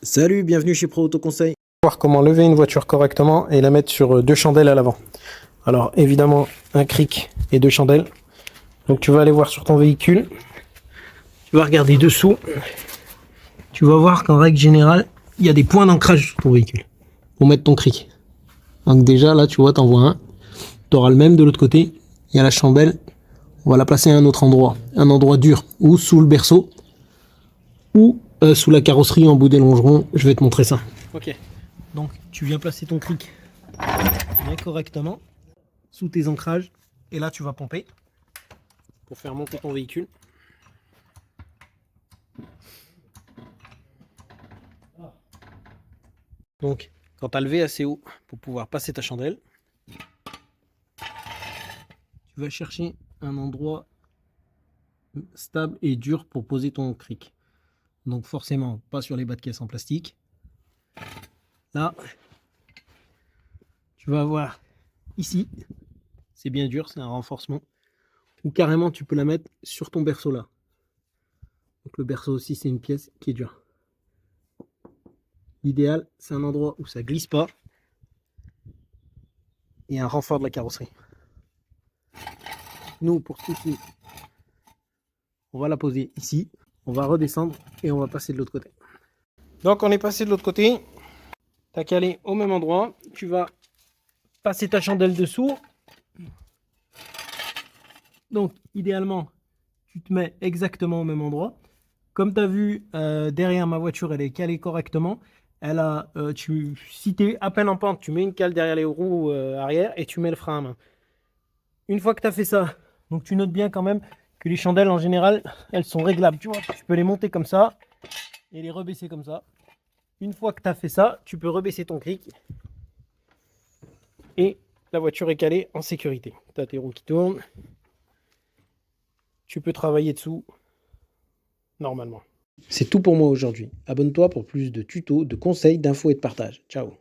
Salut, bienvenue chez Pro Auto Conseil. Voir comment lever une voiture correctement et la mettre sur deux chandelles à l'avant. Alors évidemment un cric et deux chandelles. Donc tu vas aller voir sur ton véhicule, tu vas regarder dessous, tu vas voir qu'en règle générale il y a des points d'ancrage sur ton véhicule pour mettre ton cric. Donc déjà là tu vois, t'en vois un, tu auras le même de l'autre côté. Il y a la chandelle, on va la placer à un autre endroit, un endroit dur, ou sous le berceau ou sous la carrosserie en bout des longerons. Je vais te montrer ça. Ok, donc tu viens placer ton cric bien correctement sous tes ancrages et là tu vas pomper pour faire monter ton véhicule. Donc quand tu as levé assez haut pour pouvoir passer ta chandelle, tu vas chercher un endroit stable et dur pour poser ton cric. Donc forcément pas sur les bas de caisse en plastique. Là tu vas voir ici, c'est bien dur, c'est un renforcement. Ou carrément tu peux la mettre sur ton berceau là. Donc le berceau aussi c'est une pièce qui est dure. L'idéal c'est un endroit où ça glisse pas et un renfort de la carrosserie. Nous pour ceci, on va la poser ici, on va redescendre et on va passer de l'autre côté. Donc on est passé de l'autre côté, tu as calé au même endroit, tu vas passer ta chandelle dessous. Donc idéalement tu te mets exactement au même endroit. Comme tu as vu, derrière ma voiture, elle est calée correctement. Elle a, si tu es à peine en pente, tu mets une cale derrière les roues arrière et tu mets le frein à main. Une fois que tu as fait ça, donc tu notes bien quand même que les chandelles en général, elles sont réglables. Tu vois, tu peux les monter comme ça et les rebaisser comme ça. Une fois que tu as fait ça, tu peux rebaisser ton cric et la voiture est calée en sécurité. Tu as tes roues qui tournent. Tu peux travailler dessous normalement. C'est tout pour moi aujourd'hui. Abonne-toi pour plus de tutos, de conseils, d'infos et de partage. Ciao.